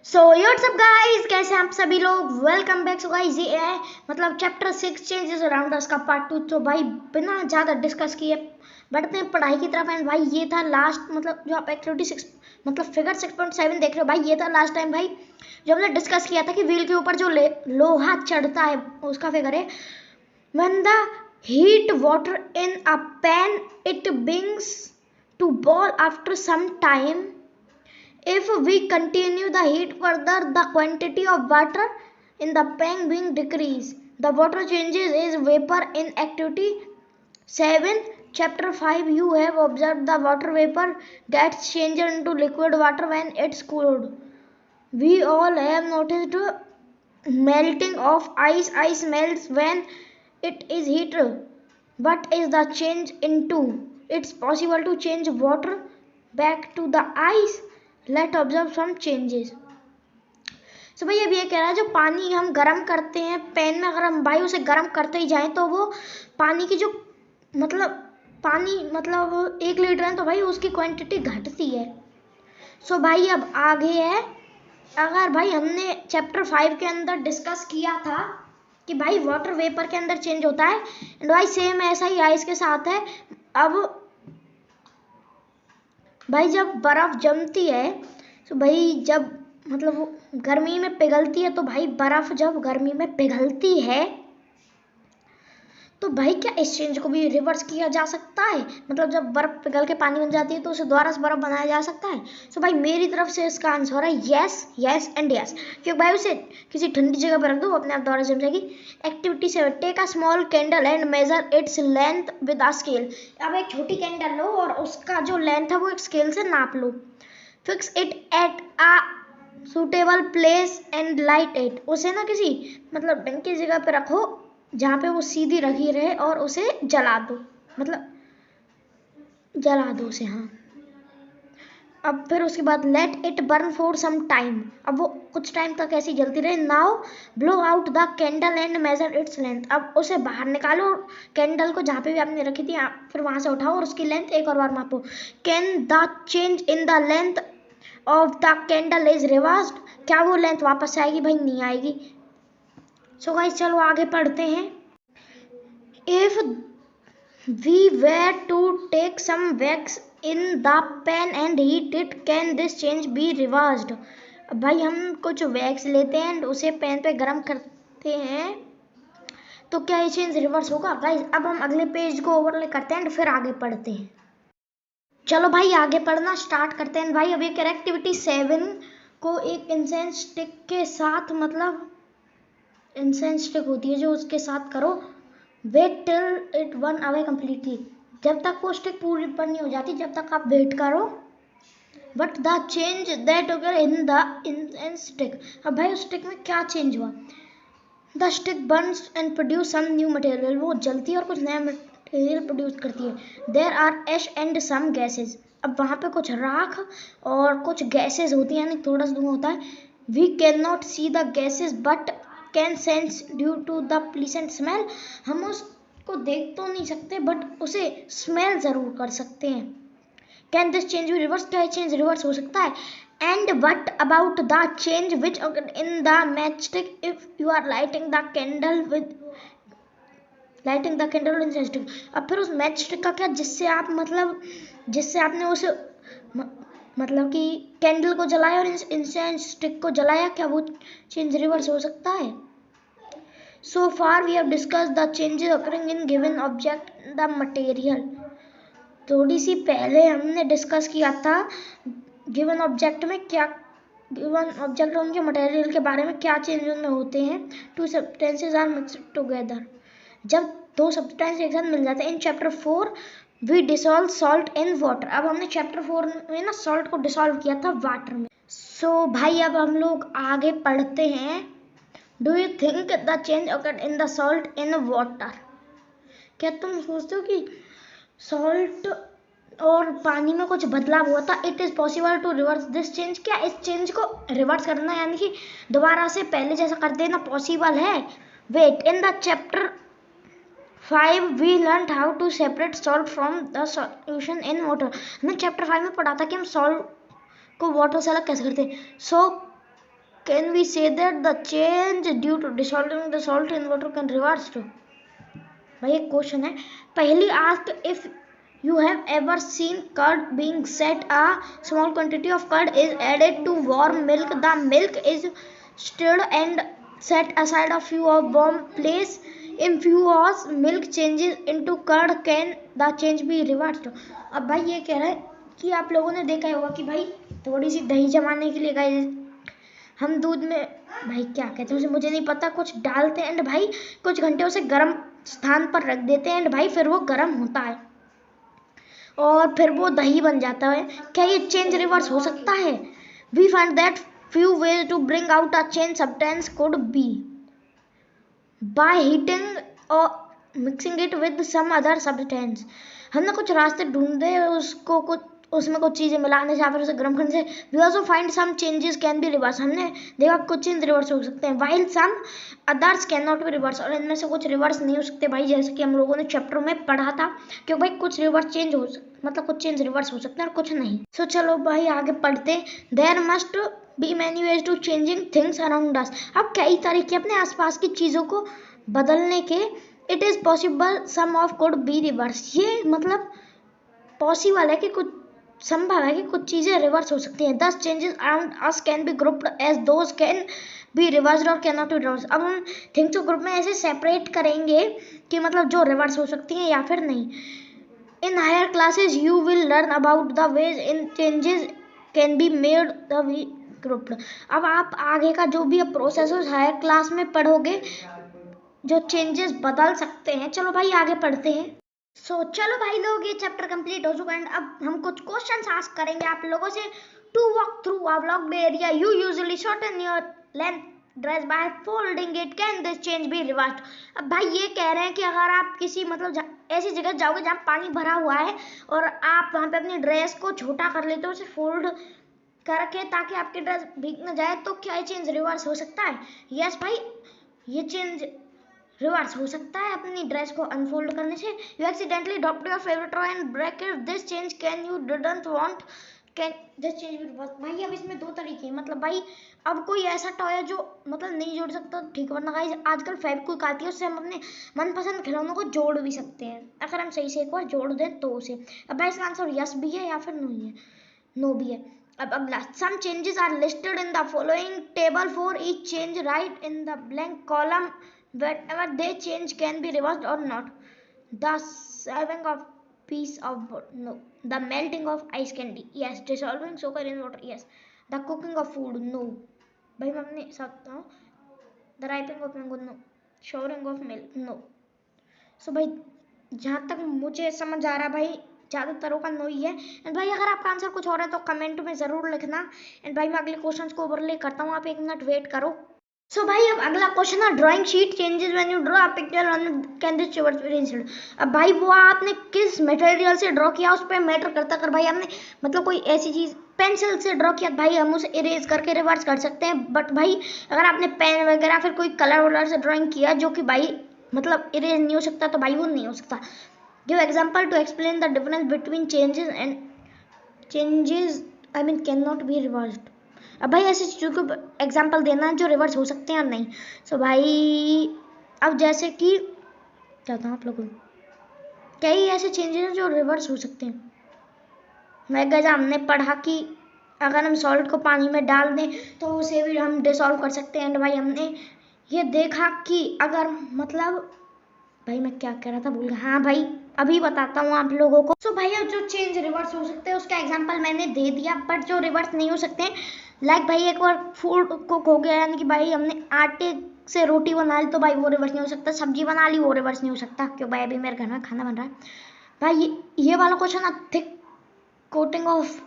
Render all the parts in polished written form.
So what's up guys, कैसे हैं आप सभी लोग। Welcome back. सो गाइस, ये है मतलब चैप्टर 6 चेंजेस अराउंड अस का पार्ट 2। तो भाई बिना ज़्यादा डिस्कस किए बढ़ते हैं पढ़ाई की तरफ। एंड भाई ये था लास्ट, मतलब जो आप एक्टिविटी 6 मतलब फिगर 6.7 देख रहे हो भाई, ये था लास्ट टाइम भाई जो हमने डिस्कस किया था कि व्हील के ऊपर जो लोहा चढ़ता है उसका फिगर है। When the heat water in a pan it brings to boil after some time. If we continue the heat further, the quantity of water in the pan being decrease. The water changes is vapor in activity 7. Chapter 5, you have observed the water vapor gets changed into liquid water when it's cooled. We all have noticed melting of ice. Ice melts when it is heated. What is the change into? It's possible to change water back to the ice. Let's observe some changes. So भाई अब ये कह रहा है जो पानी हम गर्म करते हैं पैन में, अगर हम भाई उसे गर्म करते ही जाएं तो वो पानी की जो पानी 1 लीटर है तो भाई उसकी क्वांटिटी घटती है। सो भाई अब आगे है, अगर भाई हमने चैप्टर 5 के अंदर डिस्कस किया था कि भाई वाटर वेपर के अंदर चेंज होता है, एंड भाई सेम ऐसा ही आइस के साथ है। अब भाई जब बर्फ जमती है तो भाई जब वो गर्मी में पिघलती है, तो भाई बर्फ जब गर्मी में पिघलती है तो भाई क्या इस चेंज को भी रिवर्स किया जा सकता है? मतलब जब बर्फ पिघल के पानी बन जाती है तो उसे दोबारा से बर्फ बनाया जा सकता है। सो भाई मेरी तरफ से इसका आंसर है यस, यस एंड यस। क्योंकि भाई उसे किसी ठंडी जगह पर रख दो, अपने आप दोबारा जम जाएगी। Activity 7, take a small candle and measure its length with a scale. अब एक छोटी कैंडल लो और उसका जो लेंथ है वो एक स्केल से नाप लो। Fix it at a suitable place and light it. उसे ना किसी ढंग की जगह पे रखो जहाँ पे वो सीधी रखी रहे और उसे जला दो, जला दो उसे। हाँ, अब फिर उसके बाद let it burn for some time. अब वो कुछ टाइम तक ऐसी जलती रहे। Now blow out the candle and measure its length. अब उसे बाहर निकालो कैंडल को, जहाँ पे भी आपने रखी थी फिर वहां से उठाओ और उसकी लेंथ एक और बार मापो। Can the change in the length of the candle is reversed. क्या वो लेंथ वापस आएगी? भाई नहीं आएगी। सो गाइस चलो आगे पढ़ते हैं। If we were to take some wax in the pan and heat it, can this change be reversed? अब भाई हम कुछ वैक्स लेते हैं और उसे पैन पे गर्म करते हैं तो क्या ये चेंज रिवर्स होगा? गाइस अब हम अगले पेज को ओवरले करते हैं और फिर आगे पढ़ते हैं। चलो भाई आगे पढ़ना स्टार्ट करते हैं। भाई अब एक एक्टिविटी 7 को एक इंसेंस स्टिक के साथ, इंसेंस स्टिक होती है जो उसके साथ करो। Wait till it burn away completely. जब तक वो स्टिक पूरी बर्न नहीं हो जाती जब तक आप वेट करो। बट द चेंज दैट ओकर इन द इंसेंस स्टिक। अब भाई उस स्टिक में क्या चेंज हुआ? The stick burns and produce some new material. वो जलती है और कुछ नया मटेरियल प्रोड्यूस करती है। There are ash and some gases. अब वहाँ पे कुछ राख और कुछ गैसेज होती हैं, यानी थोड़ा सा धुआं होता है। We can not see the gases but can sense due to the pleasant smell. हम उसको देख तो नहीं सकते बट उसे स्मेल जरूर कर सकते हैं। Can this change be reverse? क्या चेंज रिवर्स हो सकता है? And what about the change which in the match stick if you are lighting the candle incense stick. अब फिर उस मैच स्टिक का क्या, जिससे आपने उस कि कैंडल को जलाया और इंसेंस स्टिक को जलाया, क्या वो चेंज रिवर्स हो सकता है? So far we have discussed the changes occurring in given object, the material. थोड़ी सी पहले हमने डिस्कस किया था गिवन ऑब्जेक्ट में क्या, गिवन ऑब्जेक्ट और उनके मटेरियल के बारे में क्या चेंज उनमें होते हैं। Two substances are mixed together. जब दो सब्सटेंस एक साथ मिल जाते हैं। In chapter 4 we dissolve salt in water. अब हमने चैप्टर 4 में ना सॉल्ट को डिसॉल्व किया था वाटर में। सो भाई अब हम लोग आगे पढ़ते हैं। Do you think the change occurred in the salt in water? क्या तुम सोचते हो कि सॉल्ट और पानी में कुछ बदलाव हुआ था? It is possible to reverse this change। क्या इस चेंज को रिवर्स करना, यानी कि दोबारा से पहले जैसा कर देना पॉसिबल है? Wait, in the chapter 5 we learned how to separate salt from the solution in water। हमने चैप्टर 5 में पढ़ा था कि हम सॉल्ट को वाटर से अलग कैसे करते हैं। So can we say that the change due to dissolving the salt in water can reverse to? भाई एक क्वेश्चन है. पहली asked if you have ever seen curd being set. A small quantity of curd is added to warm milk. The milk is stirred and set aside a few of warm place. In few hours milk changes into curd. Can the change be reversed? अब भाई ये कह रहा है कि आप लोगों ने देखा होगा कि भाई थोड़ी सी दही जमाने के लिए गाइस हम दूध में भाई क्या कहते हैं उसे मुझे नहीं पता कुछ डालते हैं एंड भाई कुछ घंटे उसे गर्म स्थान पर रख देते हैं एंड भाई फिर वो गर्म होता है और फिर वो दही बन जाता है. क्या ये चेंज रिवर्स हो सकता है? We find that few ways to bring out a change substance could be by heating or mixing it with some other substance. हमने कुछ रास्ते ढूंढे उसको कुछ उसमें कुछ चीज़ें मिलाने से या फिर उसे गर्म करने से. We also find some changes can be reverse. हमने देखा कुछ चेंज रिवर्स हो सकते हैं while some others can not be reverse. और इनमें से कुछ रिवर्स नहीं हो सकते भाई जैसे कि हम लोगों ने चैप्टर में पढ़ा था क्योंकि भाई कुछ रिवर्स चेंज हो मतलब कुछ चेंज रिवर्स हो सकते हैं और कुछ नहीं. सो चलो भाई आगे पढ़ते. There must be many ways to changing things around us. अब कई तरीके अपने आसपास की चीज़ों को बदलने के. It is possible some of could be reverse. ये मतलब पॉसिबल है कि कुछ संभव है कि कुछ चीज़ें रिवर्स हो सकती हैं. 10 changes around us can be grouped as those can be reversed और कैन नॉट बी रिवर्स. अब हम थिंग्स को ग्रुप में ऐसे सेपरेट करेंगे कि मतलब जो रिवर्स हो सकती हैं या फिर नहीं. In higher classes you will learn about the ways in changes can be made the we grouped. अब आप आगे का जो भी प्रोसेस हायर क्लास में पढ़ोगे जो चेंजेस बदल सकते हैं. चलो भाई आगे पढ़ते हैं. चलो भाई लोग ये चैप्टर कंप्लीट हो चुका है. अब हम कुछ क्वेश्चंस आस्क करेंगे आप लोगों से. To walk through a blocked area you usually shorten your length dress by folding it. Can this change be reversed? अब भाई ये कह रहे हैं कि अगर आप किसी मतलब ऐसी जगह जाओगे जहाँ पानी भरा हुआ है और आप वहाँ पे अपनी ड्रेस को छोटा कर लेते हो उसे फोल्ड करके ताकि आपकी ड्रेस भीग न जाए तो क्या ये चेंज रिवर्स हो सकता है? यस भाई ये चेंज रिवर्स हो सकता है अपनी ड्रेस को अनफोल्ड करने से. You accidentally dropped your favourite toy and break it. This change can you didn't want can this change be reverse. भाई अब इसमें दो तरीके हैं. मतलब भाई अब कोई ऐसा टॉय है जो मतलब नहीं जोड़ सकता ठीक, वरना गाइस आजकल फेविक्विक आती है उससे हम अपने मनपसंद खिलौनों को जोड़ भी सकते हैं अगर हम सही से एक बार जोड़ दें तो उसे. अब भाई इसका आंसर यस भी है या फिर नहीं है, नो भी है. अब अगला some changes are listed in the following table for each change write in the blank column whenever they change can be reversed or not. The serving of piece of wood, no. The melting of ice candy, yes. Dissolving sugar in water, yes. The cooking of food, no. भाई मैं अपने सकता हूँ. The ripening of mango, no. Showering of milk, no. So भाई जहाँ तक मुझे समझ आ रहा भाई ज़्यादातरों का नो ही है. एंड भाई अगर आपका आंसर कुछ और है तो कमेंट में ज़रूर लिखना. एंड भाई मैं अगले क्वेश्चन को ओवरले करता हूँ, आप 1 मिनट वेट करो. भाई अब अगला क्वेश्चन है drawing sheet changes when you draw a picture on canvas reverse pencil. अब भाई वो आपने किस मटेरियल से ड्रॉ किया उस पर मैटर करता. अगर भाई आपने मतलब कोई ऐसी चीज़ पेंसिल से ड्रॉ किया भाई हम उसे इरेज करके रिवर्स कर सकते हैं. बट भाई अगर आपने पेन वगैरह फिर कोई कलर वलर से ड्राइंग किया जो कि भाई मतलब इरेज नहीं हो सकता तो भाई वो नहीं हो सकता. Give example to explain the difference between changes and changes I mean can not be reversed. अब भाई ऐसी चीज़ों को एग्जाम्पल देना है जो रिवर्स हो सकते हैं और नहीं. भाई अब जैसे कि क्या था आप लोगों कई ऐसे चेंजेस हैं जो रिवर्स हो सकते हैं. मैं गजा हमने पढ़ा कि अगर हम सॉल्ट को पानी में डाल दें तो उसे भी हम डिसॉल्व कर सकते हैं. एंड भाई हमने ये देखा कि अगर मतलब भाई मैं क्या कह रहा था भूल गया. हाँ भाई अभी बताता हूँ आप लोगों को. भाई अब जो चेंज रिवर्स हो सकते हैं उसका एग्जांपल मैंने दे दिया. बट जो रिवर्स नहीं हो सकते लाइक भाई एक बार फूड कुक हो गया यानी कि भाई हमने आटे से रोटी बना ली तो भाई वो रिवर्स नहीं हो सकता. सब्जी बना ली वो रिवर्स नहीं हो सकता क्यों भाई अभी मेरे घर में खाना बन रहा है. भाई ये वाला क्वेश्चन है thick coating of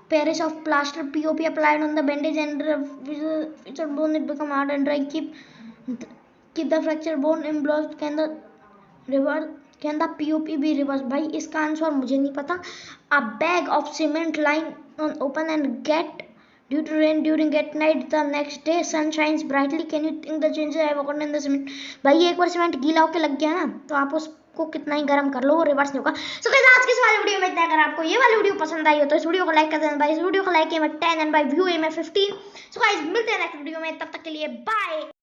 Paris of plaster POP applied on the bandage and fractured bone it become hard and dry. Keep the fractured bone embossed. Can the POP be reversed? भाई इसका आंसर मुझे नहीं पता. A bag of cement lying on open and get due to rain during at night the next day sun shines brightly. Can you think the changes have occurred in the cement? भाई एक बार cement गीला होकर लग गया ना तो आप को कितना ही गर्म कर लो वो रिवर्स नहीं होगा। सो गाइस आज की इस वाली वीडियो में इतना। अगर आपको ये वाली वीडियो पसंद आई हो तो इस वीडियो को लाइक कर देना भाई। इस वीडियो को लाइक किया मैं 10 एंड भाई व्यू है मैं 15। सो गाइस मिलते हैं नेक्स्ट वीडियो में, तब तक के लिए बाय।